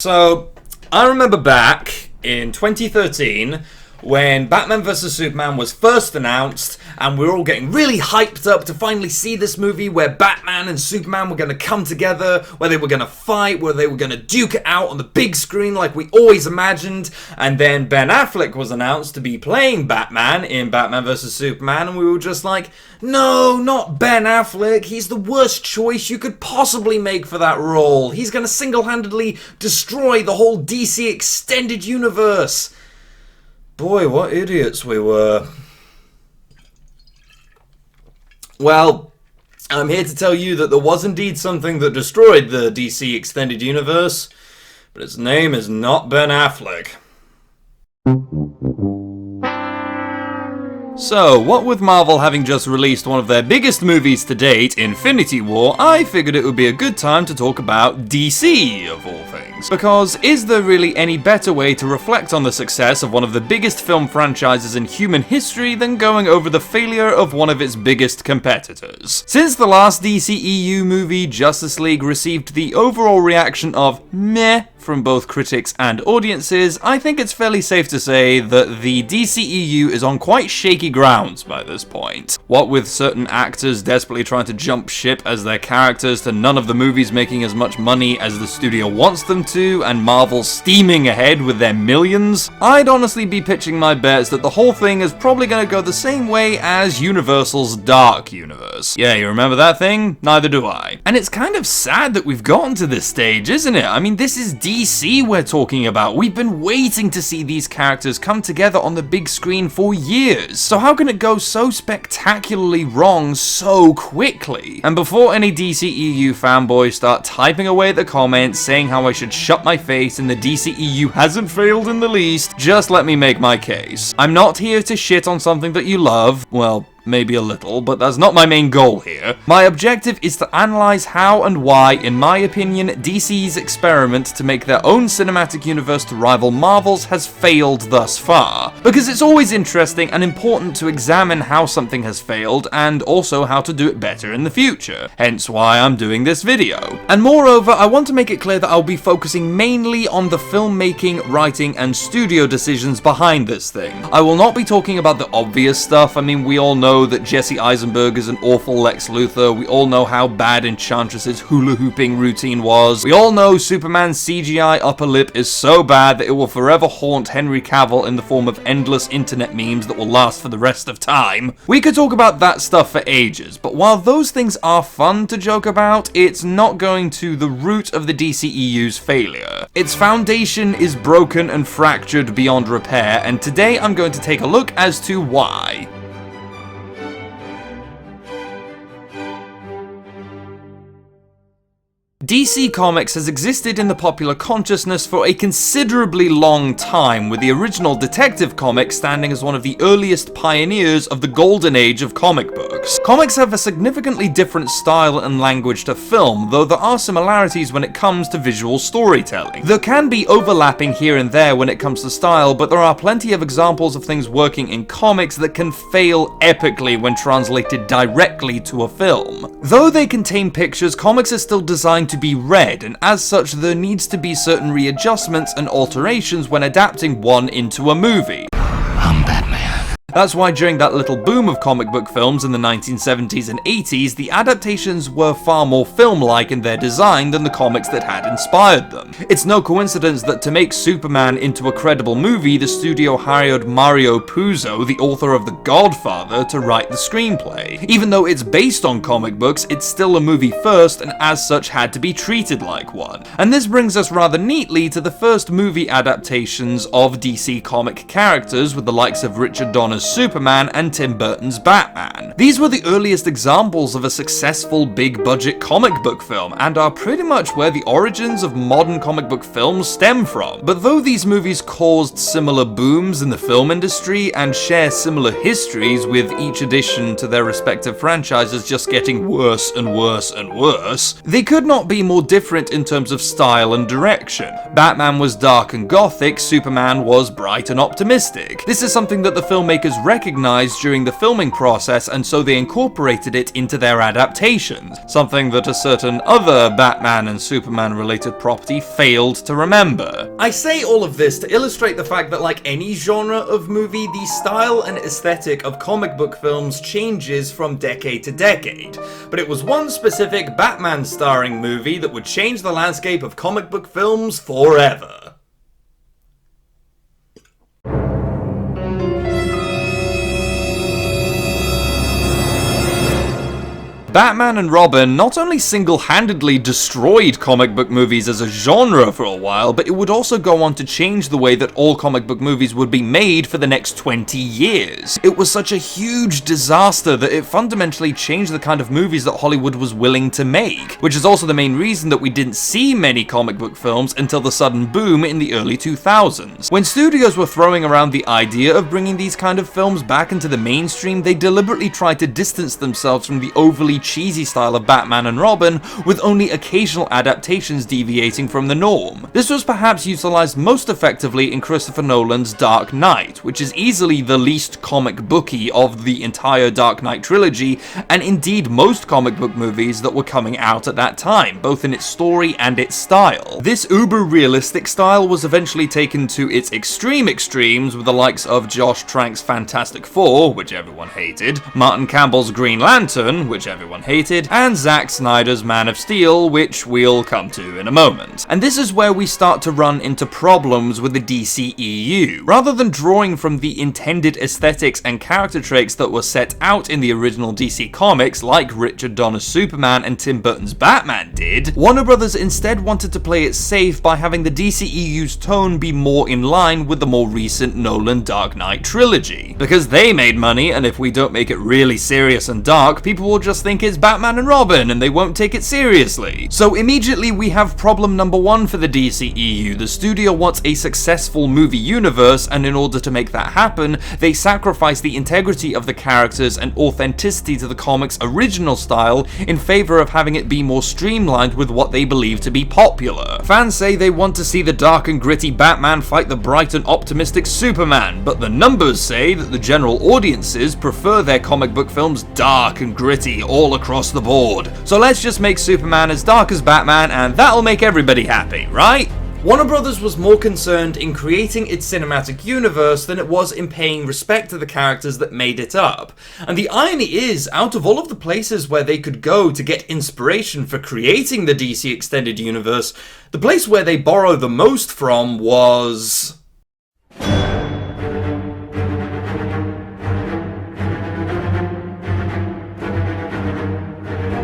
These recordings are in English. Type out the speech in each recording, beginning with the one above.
So, I remember back in 2013 when Batman vs Superman was first announced and we were all getting really hyped up to finally see this movie where Batman and Superman were going to come together, where they were going to fight, where they were going to duke it out on the big screen like we always imagined. And then Ben Affleck was announced to be playing Batman in Batman vs Superman, and we were just like, no, not Ben Affleck. He's the worst choice you could possibly make for that role. He's going to single-handedly destroy the whole DC extended universe. Boy, what idiots we were. Well, I'm here to tell you that there was indeed something that destroyed the DC extended universe, but its name is not Ben Affleck. So, what with Marvel having just released one of their biggest movies to date, Infinity War, I figured it would be a good time to talk about DC, of all things. Because is there really any better way to reflect on the success of one of the biggest film franchises in human history than going over the failure of one of its biggest competitors? Since the last DCEU movie, Justice League, received the overall reaction of meh from both critics and audiences, I think it's fairly safe to say that the DCEU is on quite shaky grounds by this point. What with certain actors desperately trying to jump ship as their characters to none of the movies making as much money as the studio wants them to, and Marvel steaming ahead with their millions, I'd honestly be pitching my bets that the whole thing is probably going to go the same way as Universal's Dark Universe. Yeah, you remember that thing? Neither do I. And it's kind of sad that we've gotten to this stage, isn't it? I mean, this is DC we're talking about. We've been waiting to see these characters come together on the big screen for years. So how can it go so spectacularly wrong so quickly? And before any DCEU fanboys start typing away the comments saying how I should shut my face and the DCEU hasn't failed in the least, just let me make my case. I'm not here to shit on something that you love. Well, maybe a little, but that's not my main goal here. My objective is to analyze how and why, in my opinion, DC's experiment to make their own cinematic universe to rival Marvel's has failed thus far. Because it's always interesting and important to examine how something has failed, and also how to do it better in the future. Hence why I'm doing this video. And moreover, I want to make it clear that I'll be focusing mainly on the filmmaking, writing, and studio decisions behind this thing. I will not be talking about the obvious stuff. I mean, we all know that Jesse Eisenberg is an awful Lex Luthor. We all know how bad Enchantress's hula hooping routine was. We all know Superman's CGI upper lip is so bad that it will forever haunt Henry Cavill in the form of endless internet memes that will last for the rest of time. We could talk about that stuff for ages, but while those things are fun to joke about, it's not going to the root of the DCEU's failure. Its foundation is broken and fractured beyond repair, and today I'm going to take a look as to why. DC Comics has existed in the popular consciousness for a considerably long time, with the original Detective comic standing as one of the earliest pioneers of the golden age of comic books. Comics have a significantly different style and language to film, though there are similarities when it comes to visual storytelling. There can be overlapping here and there when it comes to style, but there are plenty of examples of things working in comics that can fail epically when translated directly to a film. Though they contain pictures, comics are still designed to be read, and as such there needs to be certain readjustments and alterations when adapting one into a movie. I'm Batman. That's why during that little boom of comic book films in the 1970s and 80s, the adaptations were far more film-like in their design than the comics that had inspired them. It's no coincidence that to make Superman into a credible movie, the studio hired Mario Puzo, the author of The Godfather, to write the screenplay. Even though it's based on comic books, it's still a movie first, and as such had to be treated like one. And this brings us rather neatly to the first movie adaptations of DC comic characters, with the likes of Richard Donner's Superman and Tim Burton's Batman. These were the earliest examples of a successful big-budget comic book film, and are pretty much where the origins of modern comic book films stem from. But though these movies caused similar booms in the film industry, and share similar histories, with each addition to their respective franchises just getting worse and worse and worse, they could not be more different in terms of style and direction. Batman was dark and gothic, Superman was bright and optimistic. This is something that the filmmakers filmmakers recognized during the filming process, and so they incorporated it into their adaptations, something that a certain other Batman and Superman related property failed to remember. I say all of this to illustrate the fact that, like any genre of movie, the style and aesthetic of comic book films changes from decade to decade, but it was one specific Batman starring movie that would change the landscape of comic book films forever. Batman and Robin not only single-handedly destroyed comic book movies as a genre for a while, but it would also go on to change the way that all comic book movies would be made for the next 20 years. It was such a huge disaster that it fundamentally changed the kind of movies that Hollywood was willing to make, which is also the main reason that we didn't see many comic book films until the sudden boom in the early 2000s. When studios were throwing around the idea of bringing these kind of films back into the mainstream, they deliberately tried to distance themselves from the overly cheesy style of Batman and Robin, with only occasional adaptations deviating from the norm. This was perhaps utilized most effectively in Christopher Nolan's Dark Knight, which is easily the least comic booky of the entire Dark Knight trilogy, and indeed most comic book movies that were coming out at that time, both in its story and its style. This uber-realistic style was eventually taken to its extremes with the likes of Josh Trank's Fantastic Four, which everyone hated, Martin Campbell's Green Lantern, which everyone hated, and Zack Snyder's Man of Steel, which we'll come to in a moment. And this is where we start to run into problems with the DCEU. Rather than drawing from the intended aesthetics and character traits that were set out in the original DC comics, like Richard Donner's Superman and Tim Burton's Batman did, Warner Brothers instead wanted to play it safe by having the DCEU's tone be more in line with the more recent Nolan Dark Knight trilogy. Because they made money, and if we don't make it really serious and dark, people will just think it's Batman and Robin, and they won't take it seriously. So immediately we have problem number one for the DCEU. The studio wants a successful movie universe, and in order to make that happen, they sacrifice the integrity of the characters and authenticity to the comics' original style in favor of having it be more streamlined with what they believe to be popular. Fans say they want to see the dark and gritty Batman fight the bright and optimistic Superman, but the numbers say that the general audiences prefer their comic book films dark and gritty all across the board. So let's just make Superman as dark as Batman, and that'll make everybody happy, right? Warner Brothers was more concerned in creating its cinematic universe than it was in paying respect to the characters that made it up. And the irony is, out of all of the places where they could go to get inspiration for creating the DC Extended Universe, the place where they borrowed the most from was...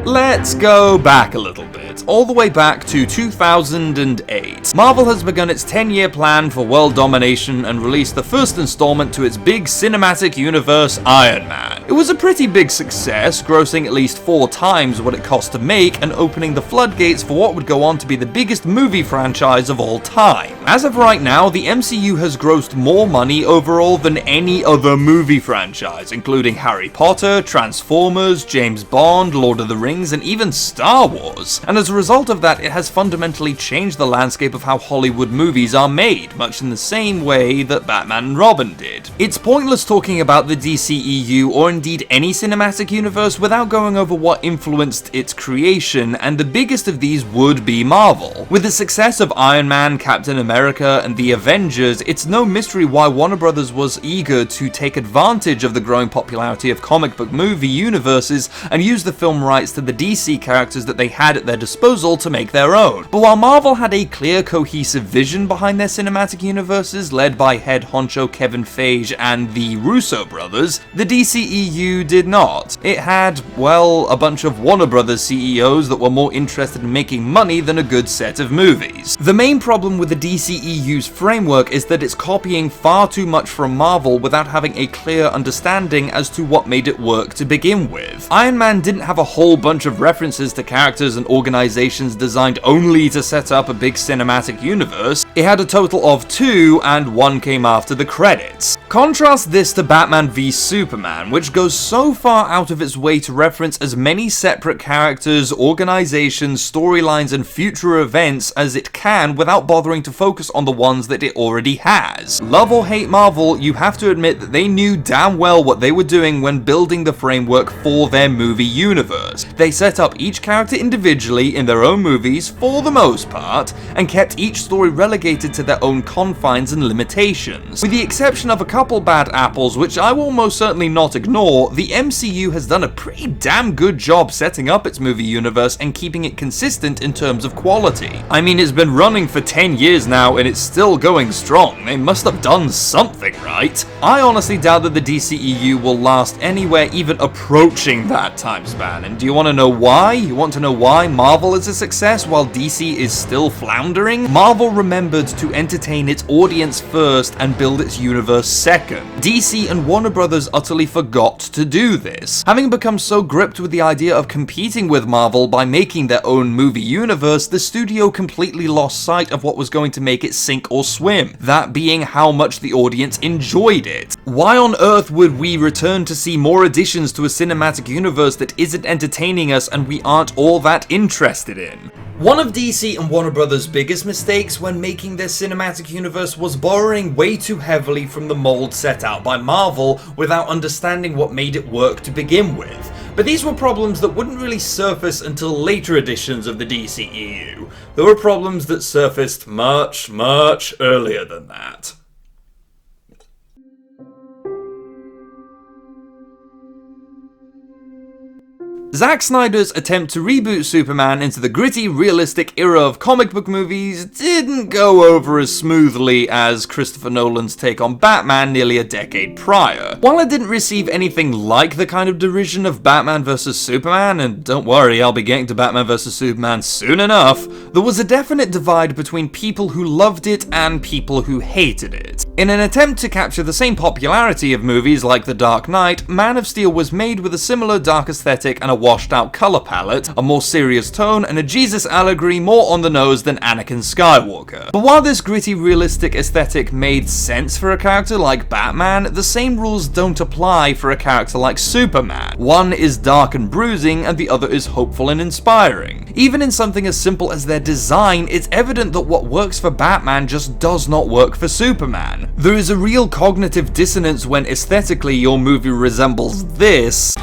Let's go back a little bit, all the way back to 2008. Marvel has begun its 10-year plan for world domination and released the first installment to its big cinematic universe, Iron Man. It was a pretty big success, grossing at least 4 times what it cost to make and opening the floodgates for what would go on to be the biggest movie franchise of all time. As of right now, the MCU has grossed more money overall than any other movie franchise, including Harry Potter, Transformers, James Bond, Lord of the Rings, and even Star Wars. And as a result of that, it has fundamentally changed the landscape of how Hollywood movies are made, much in the same way that Batman and Robin did. It's pointless talking about the DCEU or indeed any cinematic universe without going over what influenced its creation, and the biggest of these would be Marvel. With the success of Iron Man, Captain America, and the Avengers, it's no mystery why Warner Brothers was eager to take advantage of the growing popularity of comic book movie universes and use the film rights to the DC characters that they had at their disposal to make their own. But while Marvel had a clear, cohesive vision behind their cinematic universes, led by head honcho Kevin Feige and the Russo brothers, the DCEU did not. It had, well, a bunch of Warner Brothers CEOs that were more interested in making money than a good set of movies. The main problem with the DCEU's framework is that it's copying far too much from Marvel without having a clear understanding as to what made it work to begin with. Iron Man didn't have a whole bunch of references to characters and organizations designed only to set up a big cinematic universe. It had a total of 2, and 1 came after the credits. Contrast this to Batman v Superman, which goes so far out of its way to reference as many separate characters, organizations, storylines, and future events as it can without bothering to focus on the ones that it already has. Love or hate Marvel, you have to admit that they knew damn well what they were doing when building the framework for their movie universe. They set up each character individually in their own movies, for the most part, and kept each story relegated to their own confines and limitations. With the exception of a couple bad apples, which I will most certainly not ignore, the MCU has done a pretty damn good job setting up its movie universe and keeping it consistent in terms of quality. I mean, it's been running for 10 years now and it's still going strong. They must have done something right. I honestly doubt that the DCEU will last anywhere even approaching that time span. And do you want to know why? You want to know why Marvel is a success while DC is still floundering? Marvel remembered to entertain its audience first and build its universe second. DC and Warner Brothers utterly forgot to do this. Having become so gripped with the idea of competing with Marvel by making their own movie universe, the studio completely lost sight of what was going to make it sink or swim, that being how much the audience enjoyed it. Why on earth would we return to see more additions to a cinematic universe that isn't entertaining us and we aren't all that interested in? One of DC and Warner Brothers' biggest mistakes when making their cinematic universe was borrowing way too heavily from the mold set out by Marvel without understanding what made it work to begin with. But these were problems that wouldn't really surface until later editions of the DCEU. There were problems that surfaced much earlier than that. Zack Snyder's attempt to reboot Superman into the gritty, realistic era of comic book movies didn't go over as smoothly as Christopher Nolan's take on Batman nearly a decade prior. While it didn't receive anything like the kind of derision of Batman vs Superman, and don't worry, I'll be getting to Batman vs Superman soon enough, there was a definite divide between people who loved it and people who hated it. In an attempt to capture the same popularity of movies like The Dark Knight, Man of Steel was made with a similar dark aesthetic and a washed out colour palette, a more serious tone, and a Jesus allegory more on the nose than Anakin Skywalker. But while this gritty, realistic aesthetic made sense for a character like Batman, the same rules don't apply for a character like Superman. One is dark and bruising, and the other is hopeful and inspiring. Even in something as simple as their design, it's evident that what works for Batman just does not work for Superman. There is a real cognitive dissonance when aesthetically your movie resembles this,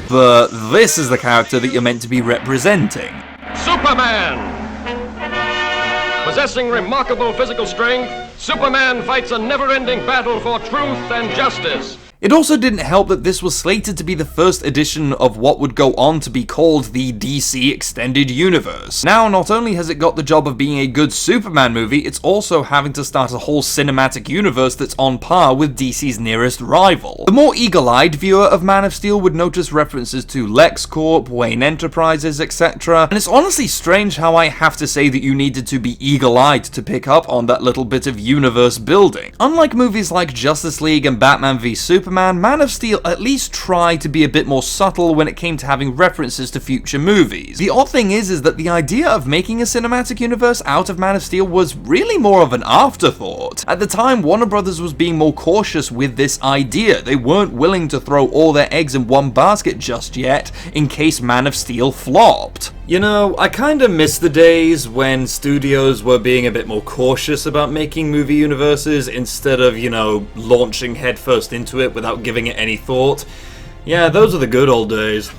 but this is the character that you're meant to be representing. Superman! Possessing remarkable physical strength, Superman fights a never-ending battle for truth and justice. It also didn't help that this was slated to be the first edition of what would go on to be called the DC Extended Universe. Now, not only has it got the job of being a good Superman movie, it's also having to start a whole cinematic universe that's on par with DC's nearest rival. The more eagle-eyed viewer of Man of Steel would notice references to LexCorp, Wayne Enterprises, etc., and it's honestly strange how I have to say that you needed to be eagle-eyed to pick up on that little bit of universe building. Unlike movies like Justice League and Batman v Superman, Man of Steel at least tried to be a bit more subtle when it came to having references to future movies. The odd thing is that the idea of making a cinematic universe out of Man of Steel was really more of an afterthought. At the time, Warner Brothers was being more cautious with this idea. They weren't willing to throw all their eggs in one basket just yet, in case Man of Steel flopped. You know, I kinda miss the days when studios were being a bit more cautious about making movie universes instead of, launching headfirst into it without giving it any thought. Yeah, those are the good old days.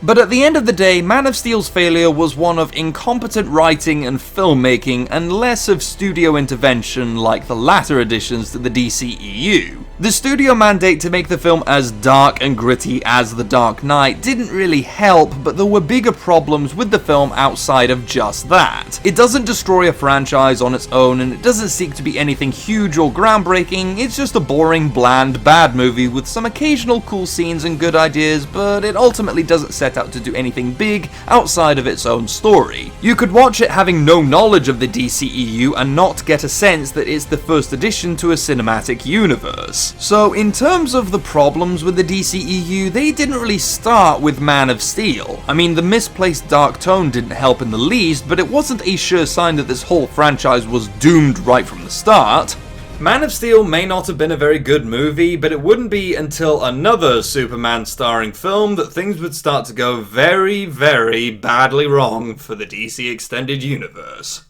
But at the end of the day, Man of Steel's failure was one of incompetent writing and filmmaking and less of studio intervention like the latter additions to the DCEU. The studio mandate to make the film as dark and gritty as The Dark Knight didn't really help, but there were bigger problems with the film outside of just that. It doesn't destroy a franchise on its own, and it doesn't seek to be anything huge or groundbreaking. It's just a boring, bland, bad movie with some occasional cool scenes and good ideas, but it ultimately doesn't set out to do anything big outside of its own story. You could watch it having no knowledge of the DCEU and not get a sense that it's the first addition to a cinematic universe. universe. So in terms of the problems with the DCEU, they didn't really start with Man of Steel. I mean, the misplaced dark tone didn't help in the least, but it wasn't a sure sign that this whole franchise was doomed right from the start. Man of Steel may not have been a very good movie, but it wouldn't be until another Superman starring film that things would start to go very, very badly wrong for the DC Extended Universe.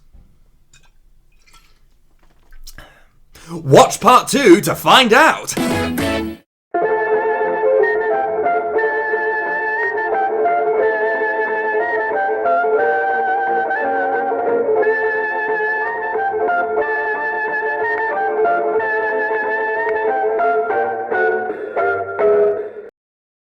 Watch part 2 to find out!